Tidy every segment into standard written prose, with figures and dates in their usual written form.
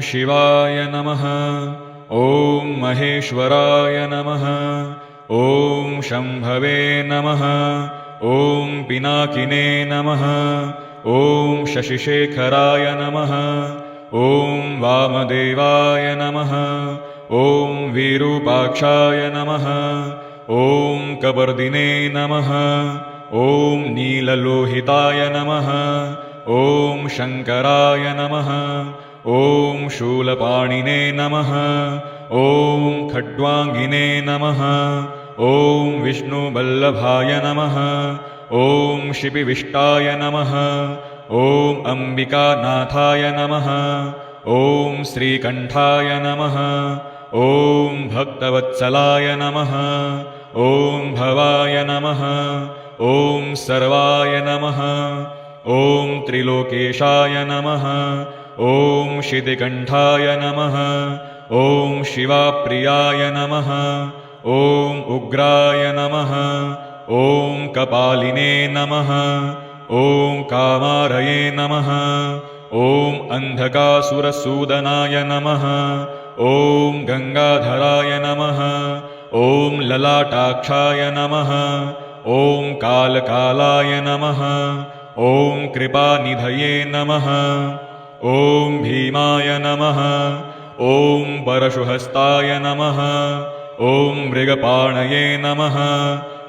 ಶಿವಾಯ ನಮಃ. ಓಂ ಮಹೇಶ್ವರಾಯ ನಮಃ. ಓಂ ಶಂಭವೇ ನಮಃ. ಓಂ ಪಿನಾಕಿನೇ ನಮಃ. ಓಂ ಶಶಿಶೇಖರಾಯ ನಮಃ. ಓಂ ವಾಮದೇವಾಯ ನಮಃ. ಓಂ ವಿರೂಪಾಕ್ಷಾಯ ನಮಃ. ಓಂ ಕಬರ್ದಿನೇ ನಮಃ. ಓಂ ನೀಲಲೋಹಿತಾಯ ನಮಃ. ಓಂ ಶಂಕರಾಯ ನಮಃ. ಓಂ ಶೂಲಪಾಣಿನೇ ನಮಃ. ಓಂ ಖಡ್ವಾಂಗಿನೇ ನಮಃ. ಓಂ ವಿಷ್ಣುವಲ್ಲಭಾಯ ನಮಃ. ಓಂ ಶಿಪಿವಿಷ್ಟಾಯ ನಮಃ. ಓಂ ಅಂಬಿಕಾನಾಥಾಯ ನಮಃ. ಓಂ ಶ್ರೀಕಂಠಾಯ ನಮಃ. ಓಂ ಭಕ್ತವತ್ಸಲಾಯ ನಮಃ. ಓಂ ಭವಾಯ ನಮಃ. ಓಂ ಸರ್ವಾಯ ನಮಃ. ಓಂ ತ್ರಿಲೋಕೇಶಾಯ ನಮಃ. ಓಂ ಶಿತಿಕಂಠಾಯ ನಮಃ. ಓಂ ಶಿವಪ್ರಿಯಾಯ ನಮಃ. ಓಂ ಉಗ್ರಾಯ ನಮಃ. ಓಂ ಕಪಾಲಿನೇ ನಮಃ. ಓಂ ಕಾಮಾರಯೇ ನಮಃ. ಓಂ ಅಂಧಕಾಸುರಸೂದನಾಯ ನಮಃ. ಓಂ ಗಂಗಾಧರಾಯ ನಮಃ. ಓಂ ಲಲಾಟಾಕ್ಷಾಯ ನಮಃ. ಓಂ ಕಾಲಕಾಲಾಯ ನಮಃ. ಓಂ ಕೃಪಾನಿಧಯೇ ನಮಃ. ಓಂ ಭೀಮಾಯ ನಮಃ. ಓಂ ಪರಶುಹಸ್ತಾಯ ನಮಃ. ಓಂ ಮೃಗಪಾಣಯೇ ನಮಃ.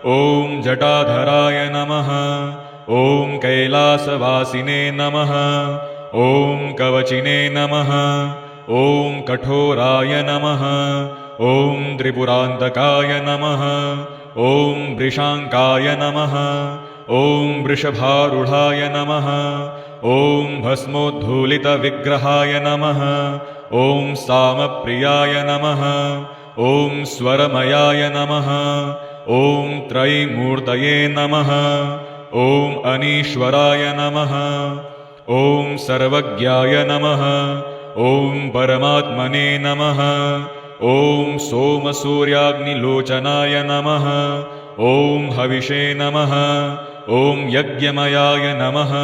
ಓಂ ಜಟಾಧರಾಯ ನಮಃ. ಓಂ ಕೈಲಾಸವಾಸಿನೇ ನಮಃ. ಓಂ ಕವಚಿನೇ ನಮಃ. ಓಂ ಕಠೋರಾಯ ನಮಃ. ಓಂ ತ್ರಿಪುರಾಂತಕಾಯ ನಮಃ. ಓಂ ವೃಷಾಂಕಾಯ ನಮಃ. ಓಂ ವೃಷಭಾರೂಢಾಯ ನಮಃ. ಓಂ ಭಸ್ಮೋದ್ಧೂಲಿತವಿಗ್ರಹಾಯ ನಮಃ. ಓಂ ಸಾಮಪ್ರಿಯಾಯ ನಮಃ. ಓಂ ಸ್ವರಮಯಾಯ ನಮಃ. ಓಂ ತ್ರೈಮೂರ್ತಯೇ ನಮಃ. ಓಂ ಅನೀಶ್ವರಾಯ ನಮಃ. ಓಂ ಸರ್ವಜ್ಞಾಯ ನಮಃ. ಓಂ ಪರಮಾತ್ಮನೇ ನಮಃ. ಓಂ ಸೋಮಸೂರ್ಯಾಗ್ನಿಲೋಚನಾಯ ನಮಃ. ಓಂ ಹವಿಷೇ ನಮಃ. ಓಂ ಯಜ್ಞಮಯಾಯ ನಮಃ.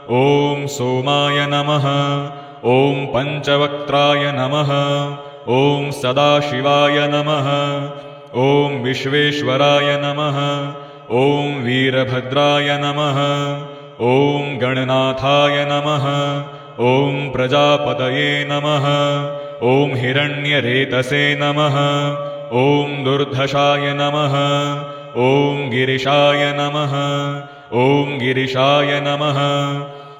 ಓಂ ಸೋಮಾಯ ನಮಃ. ಓಂ ಪಂಚವಕ್ತ್ರಾಯ ನಮಃ. ಓಂ ಸದಾಶಿವಾಯ ನಮಃ. ಓಂ ವಿಶ್ವೇಶ್ವರಾಯ ನಮಃ. ಓಂ ವೀರಭದ್ರಾಯ ನಮಃ. ಓಂ ಗಣನಾಥಾಯ ನಮಃ. ಓಂ ಪ್ರಜಾಪತಯೇ ನಮಃ. ಓಂ ಹಿರಣ್ಯರೇತಸೇ ನಮಃ. ಓಂ ದುರ್ಧಶಾಯ ನಮಃ. ಓಂ ಗಿರಿಶಾಯ ನಮಃ. ಓಂ ಗಿರಿಶಾಯ ನಮಃ.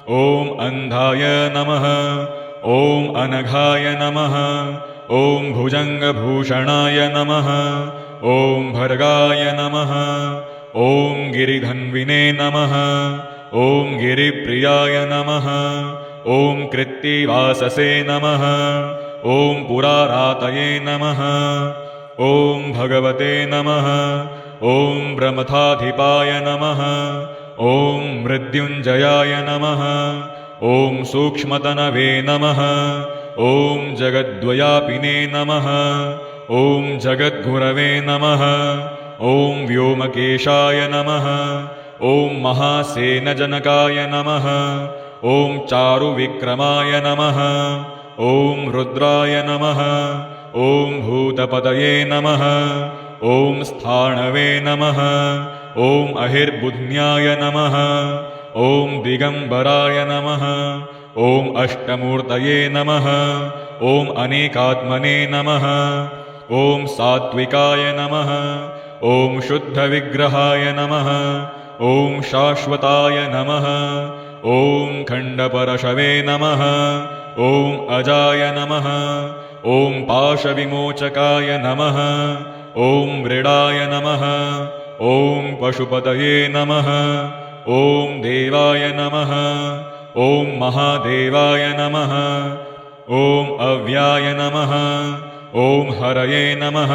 ಓಂ ಅಂಧಾಯ ನಮಃ. ಓಂ ಅನಘಾಯ ನಮಃ. ಓಂ ಭುಜಂಗಭೂಷಣಾಯ ನಮಃ. ಓಂ ಭರ್ಗಾಯ ನಮಃ. ಓಂ ಗಿರಿಧನ್ವಿನೇ ನಮಃ. ಓಂ ಗಿರಿಪ್ರಿಯಾಯ ನಮಃ. ಓಂ ಕೃತ್ತಿವಾಸಸೇ ನಮಃ. ಓಂ ಪುರಾರಾತಯೇ ನಮಃ. ಓಂ ಭಗವತೆ ನಮಃ. ಓಂ ಬ್ರಹ್ಮಥಾಧಿಪಾಯ ನಮಃ. ಓಂ ಮೃತ್ಯುಂಜಯಾಯ ನಮಃ. ಓಂ ಸೂಕ್ಷ್ಮತನವೇ ನಮಃ. ಓಂ ಜಗದ್ವಯಾಪಿನೇ ನಮಃ. ಓಂ ಜಗದ್ಗುರವೇ ನಮಃ. ಓಂ ವ್ಯೋಮಕೇಶಾಯ ನಮಃ. ಓಂ ಮಹಾಸೇನಜನಕಾಯ ನಮಃ. ಓಂ ಚಾರುವಿಕ್ರಮಾಯ ನಮಃ. ಓಂ ರುದ್ರಾಯ ನಮಃ. ಓಂ ಭೂತಪತಯೇ ನಮಃ. ಓಂ ಸ್ಥಾಣವೇ ನಮಃ. ಓಂ ಅಹಿರ್ಬುಧ್ನ್ಯಾಯ ನಮಃ. ಓಂ ದಿಗಂಬರಾಯ ನಮಃ. ಓಂ ಅಷ್ಟಮೂರ್ತಯೇ ನಮಃ. ಓಂ ಅನೇಕಾತ್ಮನೇ ನಮಃ. ಓಂ ಸಾತ್ವಿಕಾಯ ನಮಃ. ಓಂ ಶುದ್ಧವಿಗ್ರಹಾಯ ನಮಃ. ಓಂ ಶಾಶ್ವತಾಯ ನಮಃ. ಓಂ ಖಂಡಪರಶವೇ ನಮಃ. ಓಂ ಅಜಾಯ ನಮಃ. ಓಂ ಪಾಶವಿಮೋಚಕಾಯ ನಮಃ. ಓಂ ಮೃಡಾಯ ನಮಃ. ಓಂ ಪಶುಪತಯೇ ನಮಃ. ಓಂ ದೇವಾಯ ನಮಃ. ಓಂ ಮಹಾದೇವಾಯ ನಮಃ. ಓಂ ಅವ್ಯಾಯ ನಮಃ. ಓಂ ಹರಯೇ ನಮಃ.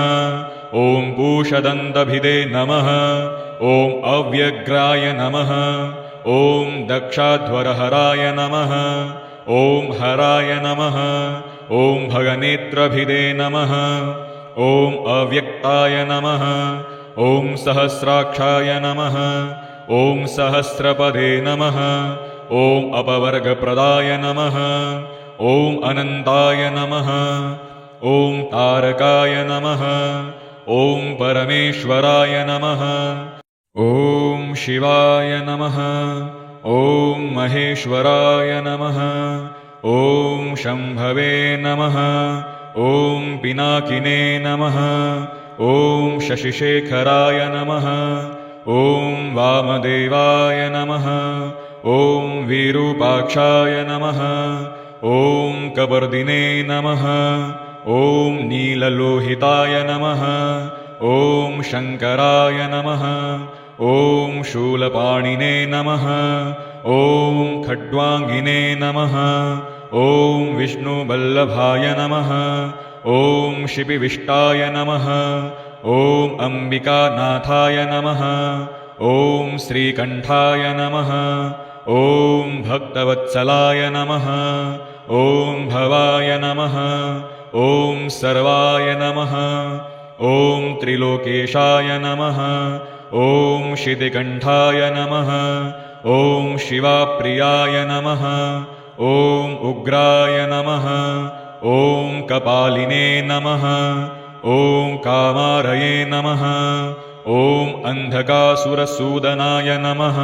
ಓಂ ಪೂಷದಂತಭಿದೇ ನಮಃ. ಓಂ ಅವ್ಯಗ್ರಾಯ ನಮಃ. ಓಂ ದಕ್ಷಾಧ್ವರಹರಾಯ ನಮಃ. ಓಂ ಹರಾಯ ನಮಃ. ಓಂ ಭಗನೇತ್ರಭಿದೇ ನಮಃ. ಓಂ ಅವ್ಯಕ್ತಾಯ ನಮಃ. ಓಂ ಸಹಸ್ರಾಕ್ಷಾಯ ನಮಃ. ಓಂ ಸಹಸ್ರಪದೇ ನಮಃ. ಓಂ ಅಪವರ್ಗಪ್ರದಾಯ ನಮಃ. ॐ अनन्ताय नमः ॐ तारकाय नमः ॐ परमेश्वराय नमः ॐ शिवाय नमः ॐ महेश्वराय नमः ॐ शम्भवे नमः ॐ पिनाकिने नमः ॐ शशिशेखराय नमः ॐ वामदेवाय नमः ॐ विरूपाक्षाय नमः ॐ कपर्दिने नमः ॐ नीललोहिताय नमः ॐ शङ्कराय नमः ॐ शूलपाणिने नमः ॐ खड्वाङ्गिने नमः ॐ विष्णुवल्लभाय नमः ॐ शिपिविष्टाय नमः ॐ अम्बिकानाथाय नमः ॐ श्रीकण्ठाय नमः ॐ भक्तवत्सलाय नमः ॐ भवाय नमः ॐ सर्वाय नमः ॐ त्रिलोकेशाय नमः ॐ शितिकण्ठाय नमः ॐ शिवाप्रियाय नमः ॐ उग्राय नमः ॐ कपालिने नमः ॐ कामारये नमः ॐ अन्धकासुरसूदनाय नमः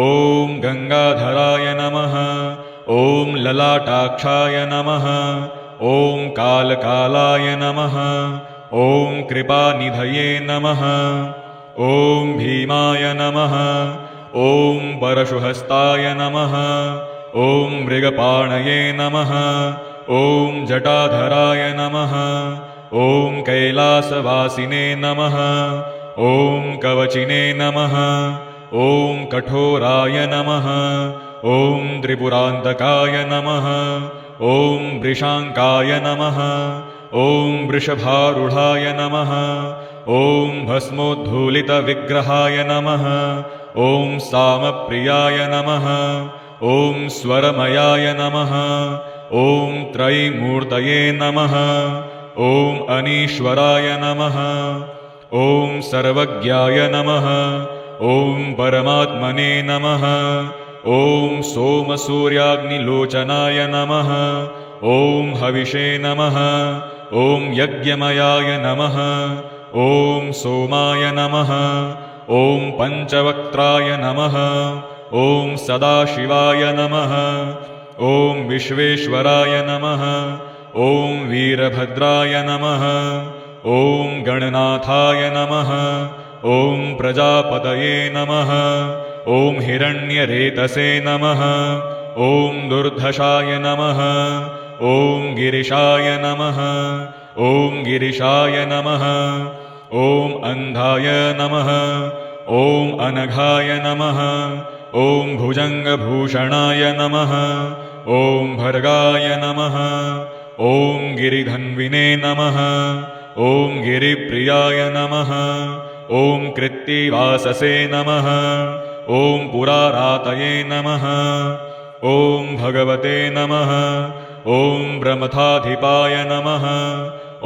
ॐ गङ्गाधराय नमः ॐ ललाटाक्षाय नमः ॐ कालकालाय नमः ॐ कृपानिधये नमः ॐ भीमाय नमः ॐ परशुहस्ताय नमः ॐ मृगपाणये नमः ॐ जटाधराय नमः ॐ कैलासवासिने नमः ॐ कवचिने नमः ॐ कठोराय नमः ॐ त्रिपुरान्तकाय नमः ॐ वृषाङ्काय नमः ॐ वृषभारूढाय नमः ॐ भस्मोद्धूलितविग्रहाय नमः ॐ सामप्रियाय नमः ॐ स्वरमयाय नमः ॐ त्रयीमूर्तये नमः ॐ अनीश्वराय नमः ॐ सर्वज्ञाय नमः ॐ परमात्मने नमः ॐ सोमसूर्याग्निलोचनाय नमः ॐ हविषे नमः ॐ यज्ञमयाय नमः ॐ सोमाय नमः ॐ पञ्चवक्त्राय नमः ॐ सदाशिवाय नमः ॐ विश्वेश्वराय नमः ॐ वीरभद्राय नमः ॐ गणनाथाय नमः ॐ प्रजापतये नमः ॐ हिरण्यरेतसे नमः ॐ दुर्धशाय नमः ॐ गिरिशाय नमः ॐ गिरिशाय नमः ॐ अन्धाय नमः ॐ अनघाय नमः ॐ भुजङ्गभूषणाय नमः ॐ भर्गाय नमः ॐ गिरिधन्विने नमः ॐ गिरिप्रियाय नमः ॐ कृत्तिवाससे नमः ॐ पुरारातये नमः ॐ भगवते नमः ॐ ब्रह्मथाधिपाय नमः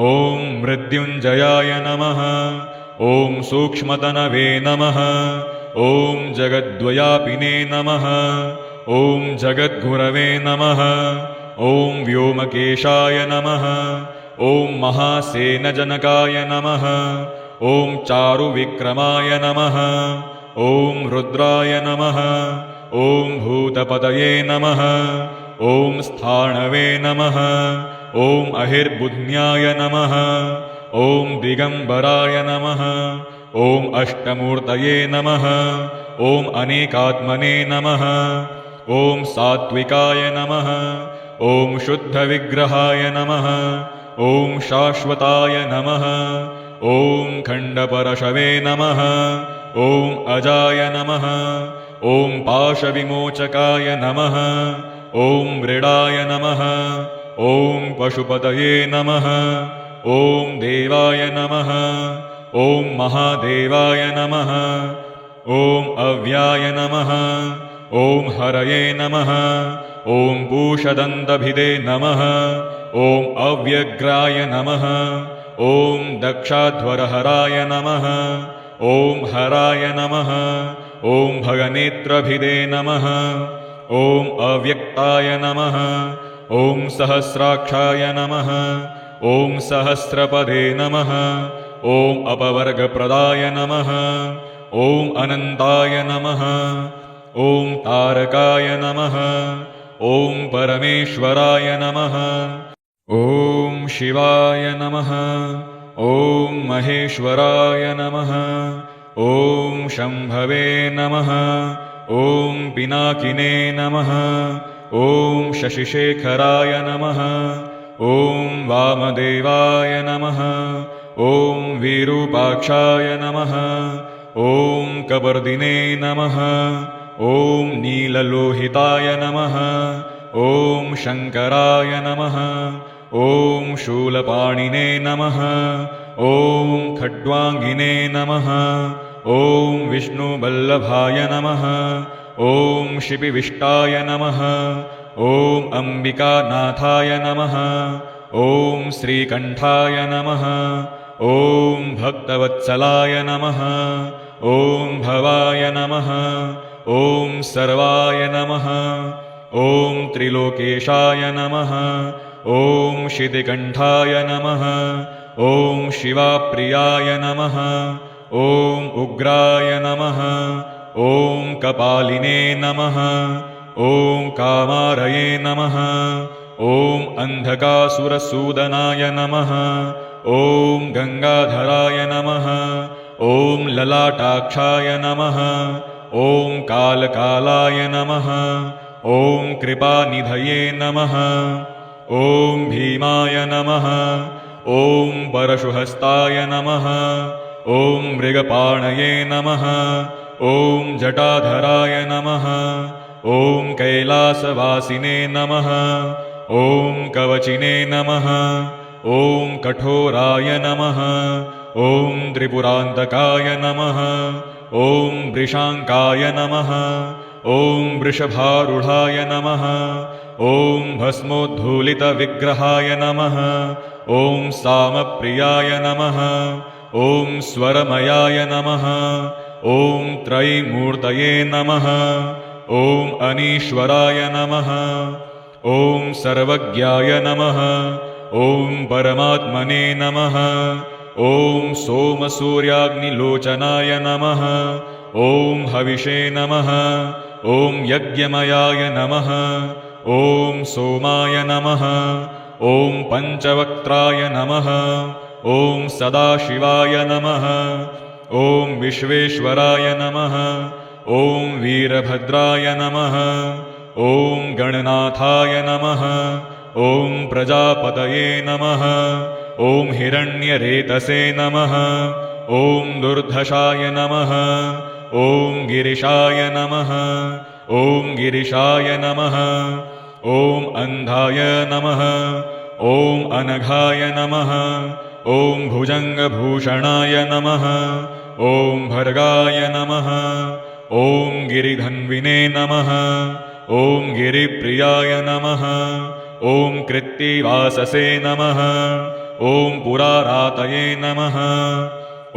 ॐ मृत्युञ्जयाय नमः ॐ सूक्ष्मतनवे नमः ॐ जगद्व्यापिने नमः ॐ जगद्गुरवे नमः ॐ व्योमकेशाय नमः ॐ महासेनजनकाय नमः ॐ चारुविक्रमाय नमः ॐ रुद्राय नमः ॐ भूतपतये नमः ॐ स्थाणवे नमः ॐ अहिर्बुध्न्याय नमः ॐ दिगम्बराय नमः ॐ अष्टमूर्तये नमः ॐ अनेकात्मने नमः ॐ सात्विकाय नमः ॐ शुद्धविग्रहाय नमः ॐ शाश्वताय नमः ॐ खण्डपरशवे नमः ॐ अजाय नमः ॐ पाशविमोचकाय नमः ॐ मृडाय नमः ॐ पशुपतये नमः ॐ देवाय नमः ॐ महादेवाय नमः ॐ अव्याय नमः ॐ हरये नमः ॐ पूषदन्तभिदे नमः ॐ अव्यग्राय नमः ॐ दक्षाध्वरहराय नमः ॐ हराय नमः ॐ भगनेत्रभिदे नमः ॐ अव्यक्ताय नमः ॐ सहस्राक्षाय नमः ॐ सहस्रपदे नमः ॐ अपवर्गप्रदाय नमः ॐ अनन्ताय नमः ॐ तारकाय नमः ॐ परमेश्वराय नमः ॐ शिवाय नमः ॐ महेश्वराय नमः ॐ शम्भवे नमः ॐ पिनाकिने नमः ॐ शशिशेखराय नमः ॐ वामदेवाय नमः ॐ विरूपाक्षाय नमः ॐ कपर्दिने नमः ॐ नीललोहिताय नमः ॐ शङ्कराय नमः ॐ शूलपाणिने नमः ॐ खड्वाङ्गिने नमः ॐ विष्णुवल्लभाय नमः ॐ शिपिविष्टाय नमः ॐ अम्बिकानाथाय नमः ॐ श्रीकण्ठाय नमः ॐ भक्तवत्सलाय नमः ॐ भवाय नमः ॐ सर्वाय नमः ॐ त्रिलोकेशाय नमः ॐ शितिकण्ठाय नमः ॐ शिवाप्रियाय नमः ॐ उग्राय नमः ॐ कपालिने नमः ॐ कामारये नमः ॐ अन्धकासुरसूदनाय नमः ॐ गङ्गाधराय नमः ॐ ललाटाक्षाय नमः ॐ कालकालाय नमः ॐ कृपानिधये नमः ॐ भीमाय नमः ॐ परशुहस्ताय नमः ॐ मृगपाणये नमः ॐ जटाधराय नमः ॐ कैलासवासिने नमः ॐ कवचिने नमः ॐ कठोराय नमः ॐ त्रिपुरान्तकाय नमः ॐ वृषाङ्काय नमः ॐ वृषभारूढाय नमः ॐ भस्मोद्धूलितविग्रहाय नमः ॐ सामप्रियाय नमः ॐ स्वरमयाय नमः ॐ त्रयीमूर्तये नमः ॐ अनीश्वराय नमः ॐ सर्वज्ञाय नमः ॐ परमात्मने नमः ॐ सोमसूर्याग्निलोचनाय नमः ॐ हविषे नमः ॐ यज्ञमयाय नमः ॐ सोमाय नमः ॐ पञ्चवक्त्राय नमः ॐ सदाशिवाय नमः ॐ विश्वेश्वराय नमः ॐ वीरभद्राय नमः ॐ गणनाथाय नमः ॐ प्रजापतये नमः ॐ हिरण्यरेतसे नमः ॐ दुर्धशाय नमः ॐ गिरिशाय नमः ॐ गिरिशाय नमः ॐ अन्धाय नमः ॐ अनघाय नमः ॐ भुजङ्गभूषणाय नमः ॐ भर्गाय नमः ॐ गिरिधन्विने नमः ॐ गिरिप्रियाय नमः ॐ कृत्तिवाससे नमः ॐ पुरारातये नमः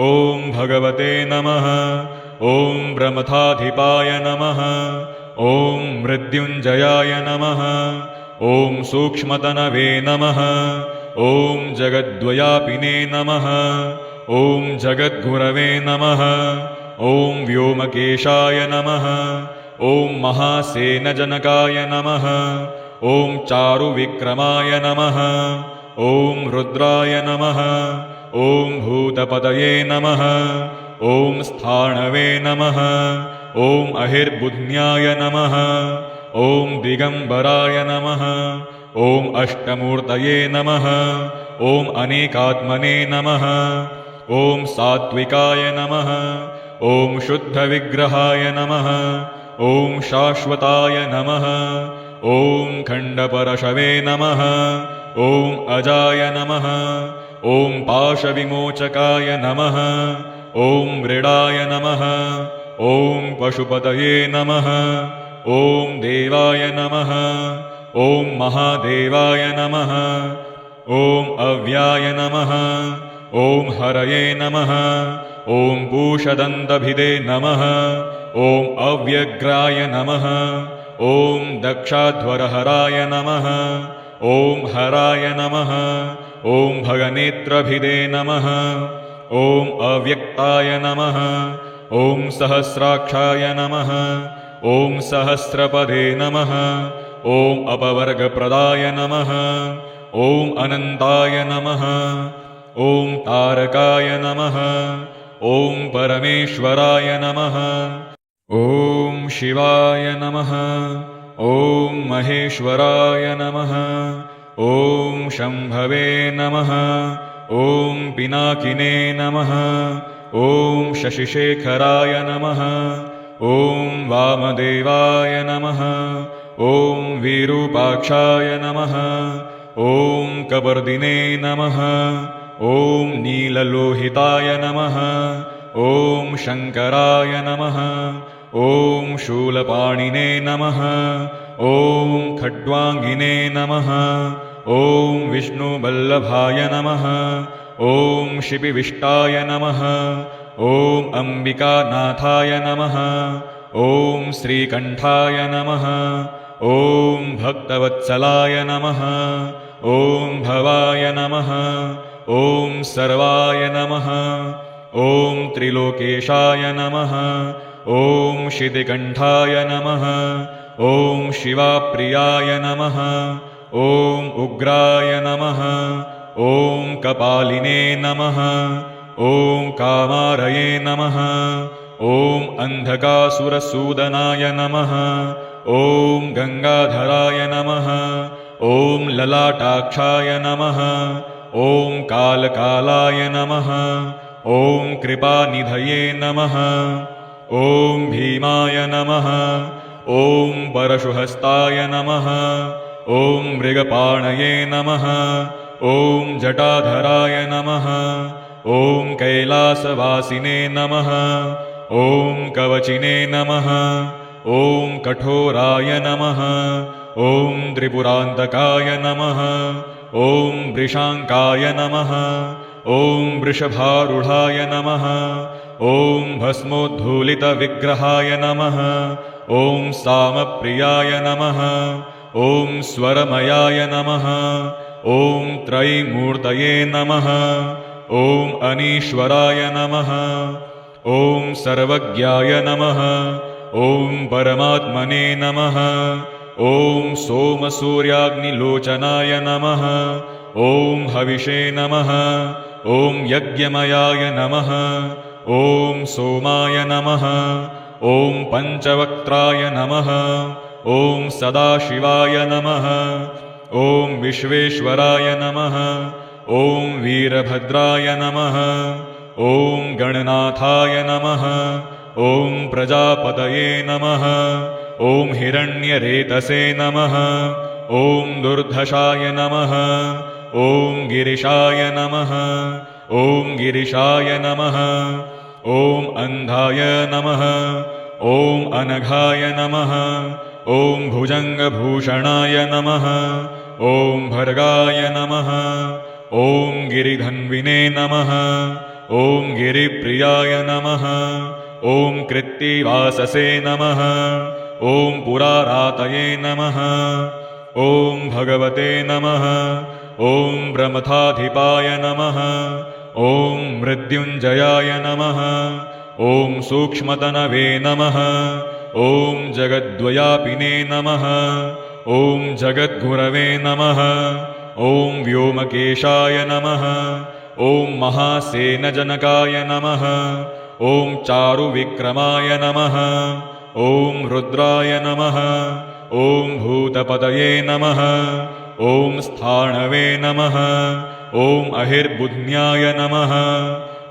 ॐ भगवते नमः ॐ ब्रह्मथाधिपाय नमः ॐ मृत्युञ्जयाय नमः ॐ सूक्ष्मतनवे नमः ॐ जगद्व्यापिने नमः ॐ जगद्गुरवे नमः ॐ व्योमकेशाय नमः ॐ महासेनजनकाय नमः ॐ चारुविक्रमाय नमः ॐ रुद्राय नमः ॐ भूतपतये नमः ॐ स्थाणवे नमः ॐ अहिर्बुध्न्याय नमः ॐ दिगम्बराय नमः ॐ अष्टमूर्तये नमः ॐ अनेकात्मने नमः ॐ सात्विकाय नमः ॐ शुद्धविग्रहाय नमः ॐ शाश्वताय नमः ॐ खण्डपरशवे नमः ॐ अजाय नमः ॐ पाशविमोचकाय नमः ॐ मृडाय नमः ॐ पशुपतये नमः ॐ देवाय नमः ॐ महादेवाय नमः ॐ अव्याय नमः ॐ हरये नमः ॐ पूषदन्तभिदे नमः ॐ अव्यग्राय नमः ॐ दक्षाध्वरहराय नमः ॐ हराय नमः ॐ भगनेत्रभिदे नमः ॐ अव्यक्ताय नमः ॐ सहस्राक्षाय नमः ॐ सहस्रपदे नमः ॐ अपवर्गप्रदाय नमः ॐ अनन्ताय नमः ॐ तारकाय नमः ॐ परमेश्वराय नमः ॐ शिवाय नमः ॐ महेश्वराय नमः ॐ शम्भवे नमः ॐ पिनाकिने नमः ॐ शशिशेखराय नमः ॐ वामदेवाय नमः ॐ विरूपाक्षाय नमः ॐ कपर्दिने नमः ॐ नीललोहिताय नमः ॐ शङ्कराय नमः ॐ शूलपाणिने नमः ॐ खड्वाङ्गिने नमः ॐ विष्णुवल्लभाय नमः ॐ शिपिविष्टाय नमः ॐ अम्बिकानाथाय नमः ॐ श्रीकण्ठाय नमः ॐ भक्तवत्सलाय नमः ॐ भवाय नमः ॐ सर्वाय नमः ॐ त्रिलोकेशाय नमः ॐ शितिकण्ठाय नमः ॐ शिवाप्रियाय नमः ॐ उग्राय नमः ॐ कपालिने नमः ॐ कामारये नमः ॐ अन्धकासुरसूदनाय नमः ॐ गङ्गाधराय नमः ॐ ललाटाक्षाय नमः ॐ कालकालाय नमः ॐ कृपानिधये नमः ॐ भीमाय नमः ॐ परशुहस्ताय नमः ॐ मृगपाणये नमः ॐ जटाधराय नमः ॐ कैलासवासिने नमः ॐ कवचिने नमः ॐ कठोराय नमः ॐ त्रिपुरान्तकाय नमः ॐ वृषाङ्काय नमः ॐ वृषभारूढाय नमः ॐ भस्मोद्धूलितविग्रहाय नमः ॐ सामप्रियाय नमः ॐ स्वरमयाय नमः ॐ त्रयीमूर्तये नमः ॐ अनीश्वराय नमः ॐ सर्वज्ञाय नमः ॐ परमात्मने नमः ॐ सोमसूर्याग्निलोचनाय नमः ॐ हविषे नमः ॐ यज्ञमयाय नमः ॐ सोमाय नमः ॐ पञ्चवक्त्राय नमः ॐ सदाशिवाय नमः ॐ विश्वेश्वराय नमः ॐ वीरभद्राय नमः ॐ गणनाथाय नमः ॐ प्रजापतये नमः ॐ हिरण्यरेतसे नमः ॐ दुर्धशाय नमः ॐ गिरिशाय नमः ॐ गिरिशाय नमः ॐ अन्धाय नमः ॐ अनघाय नमः ॐ भुजङ्गभूषणाय नमः ॐ भर्गाय नमः ॐ गिरिधन्विने नमः ॐ गिरिप्रियाय नमः ॐ कृत्तिवाससे नमः ॐ पुरारातये नमः ॐ भगवते नमः ॐ प्रमथाधिपाय नमः ॐ मृत्युञ्जयाय नमः ॐ सूक्ष्मतनवे नमः ॐ जगद्व्यापिने नमः ॐ जगद्गुरवे नमः ॐ व्योमकेशाय नमः ॐ महासेनजनकाय नमः ॐ चारुविक्रमाय नमः ॐ रुद्राय नमः ॐ भूतपतये नमः ॐ स्थाणवे नमः ॐ अहिर्बुध्न्याय नमः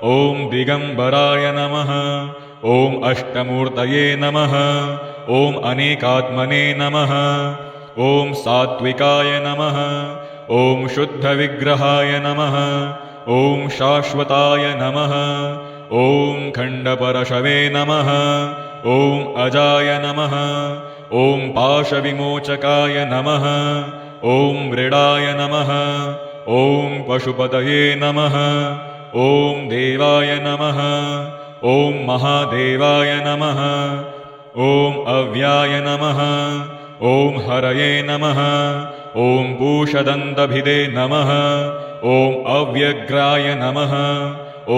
ॐ दिगम्बराय नमः ॐ अष्टमूर्तये नमः ॐ अनेकात्मने नमः ॐ सात्विकाय नमः ॐ शुद्धविग्रहाय नमः ॐ शाश्वताय नमः ॐ खण्डपरशवे नमः ॐ अजाय नमः ॐ पाशविमोचकाय नमः ॐ मृडाय नमः ॐ पशुपतये नमः ॐ देवाय नमः ॐ महादेवाय नमः ॐ अव्याय नमः ॐ हरये नमः ॐ पूषदन्तभिदे नमः ॐ अव्यग्राय नमः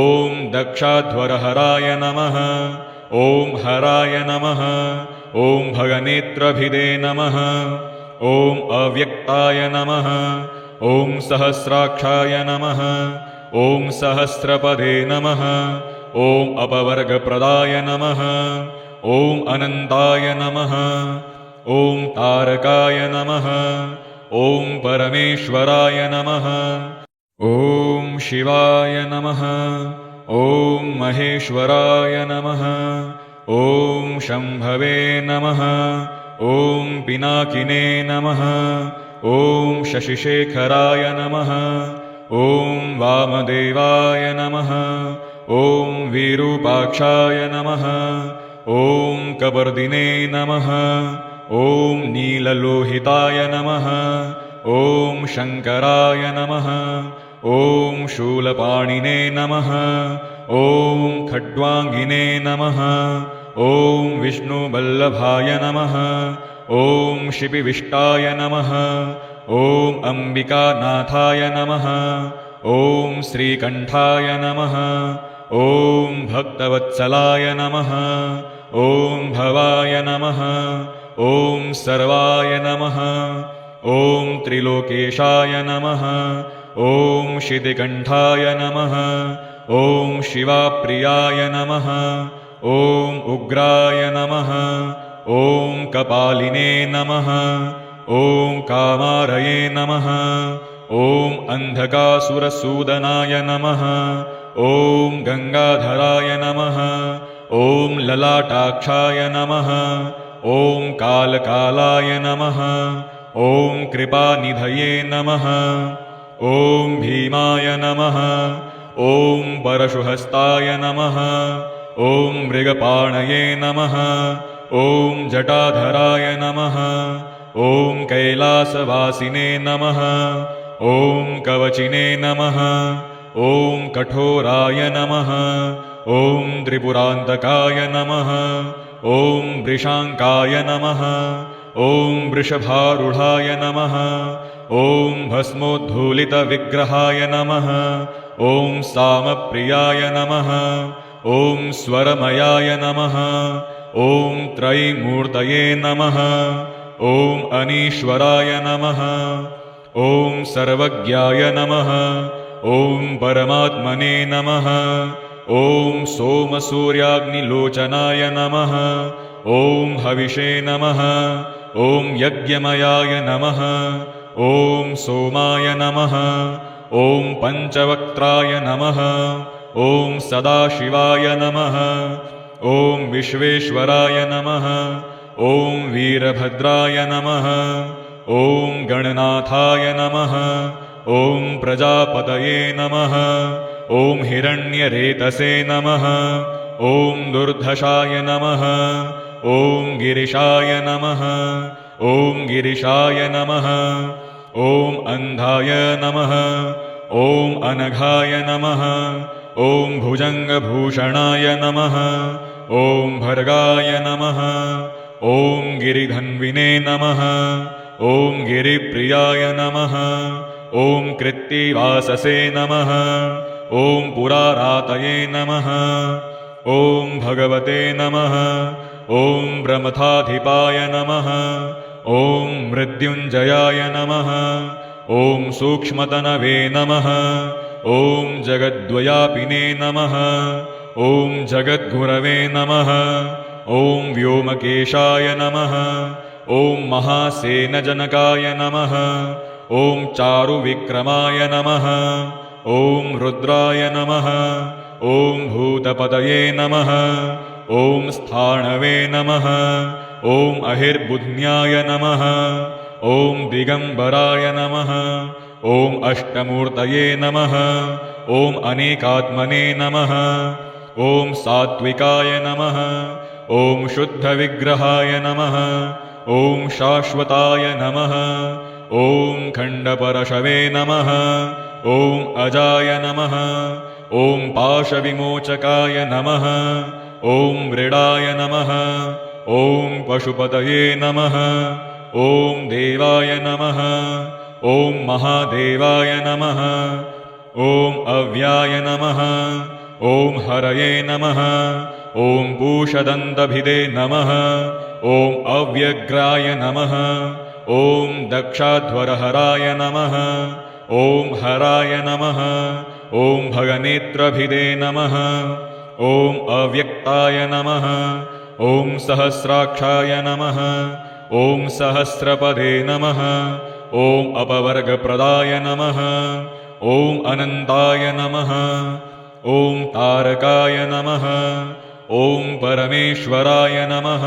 ॐ दक्षाध्वरहराय नमः ॐ हराय नमः ॐ भगनेत्रभिदे नमः ॐ अव्यक्ताय नमः ॐ सहस्राक्षाय नमः ॐ सहस्रपदे नमः ॐ अपवर्गप्रदाय नमः ॐ अनन्ताय नमः ॐ तारकाय नमः ॐ परमेश्वराय नमः ॐ शिवाय नमः ॐ महेश्वराय नमः ॐ शम्भवे नमः ॐ पिनाकिने नमः ॐ शशिशेखराय नमः ॐ वामदेवाय नमः ॐ विरूपाक्षाय नमः ॐ कपर्दिने नमः ॐ नीललोहिताय नमः ॐ शङ्कराय नमः ॐ शूलपाणिने नमः ॐ खड्वाङ्गिने नमः ॐ विष्णुवल्लभाय नमः ॐ शिपिविष्टाय नमः ॐ अम्बिकानाथाय नमः ॐ श्रीकण्ठाय नमः ॐ भक्तवत्सलाय नमः ॐ भवाय नमः ॐ सर्वाय नमः ॐ त्रिलोकेशाय नमः ॐ शितिकण्ठाय नमः ॐ शिवाप्रियाय नमः ॐ उग्राय नमः ॐ कपालिने नमः ॐ कामारये नमः ॐ अन्धकासुरसूदनाय नमः ॐ गङ्गाधराय नमः ॐ ललाटाक्षाय नमः ॐ कालकालाय नमः ॐ कृपानिधये नमः ॐ भीमाय नमः ॐ परशुहस्ताय नमः ॐ मृगपाणये नमः ॐ जटाधराय नमः ॐ कैलासवासिने नमः ॐ कवचिने नमः ॐ कठोराय नमः ॐ त्रिपुरान्तकाय नमः ॐ वृषाङ्काय नमः ॐ वृषभारूढाय नमः ॐ भस्मोद्धूलितविग्रहाय नमः ॐ सामप्रियाय नमः ॐ स्वरमयाय नमः ॐ त्रयीमूर्तये नमः ॐ अनीश्वराय नमः ॐ सर्वज्ञाय नमः ॐ परमात्मने नमः ॐ सोमसूर्याग्निलोचनाय नमः ॐ हविषे नमः ॐ यज्ञमयाय नमः ॐ सोमाय नमः ॐ पञ्चवक्त्राय नमः ॐ सदाशिवाय नमः ॐ विश्वेश्वराय नमः ॐ वीरभद्राय नमः ॐ गणनाथाय नमः ॐ प्रजापतये नमः ॐ हिरण्यरेतसे नमः ॐ दुर्धशाय नमः ॐ गिरिशाय नमः ॐ गिरिशाय नमः ॐ अन्धाय नमः ॐ अनघाय नमः ॐ भुजङ्गभूषणाय नमः ॐ भर्गाय नमः ॐ गिरिधन्विने नमः ॐ गिरिप्रियाय नमः ॐ कृत्तिवाससे नमः ॐ पुरारातये नमः ॐ भगवते नमः ॐ प्रमथाधिपाय नमः ॐ मृत्युञ्जयाय नमः ॐ सूक्ष्मतनवे नमः ॐ जगद्व्यापिने नमः ॐ जगद्गुरवे नमः ॐ व्योमकेशाय नमः ॐ महासेनजनकाय नमः ॐ चारुविक्रमाय नमः ॐ रुद्राय नमः ॐ भूतपतये नमः ॐ स्थाणवे नमः ॐ अहिर्बुध्न्याय नमः ॐ दिगम्बराय नमः ॐ अष्टमूर्तये नमः ॐ अनेकात्मने नमः ॐ सात्विकाय नमः ॐ शुद्धविग्रहाय नमः ॐ शाश्वताय नमः ॐ खण्डपरशवे नमः ॐ अजाय नमः ॐ पाशविमोचकाय नमः ॐ मृडाय नमः ॐ पशुपतये नमः ॐ देवाय नमः ॐ महादेवाय नमः ॐ अव्याय नमः ॐ हरये नमः ॐ पूषदन्तभिदे नमः ॐ अव्यग्राय नमः ॐ दक्षाध्वरहराय नमः ॐ हराय नमः ॐ भगनेत्रभिदे नमः ॐ अव्यक्ताय नमः ॐ सहस्राक्षाय नमः ॐ सहस्रपदे नमः ॐ अपवर्गप्रदाय नमः ॐ अनन्ताय नमः ॐ तारकाय नमः ॐ परमेश्वराय नमः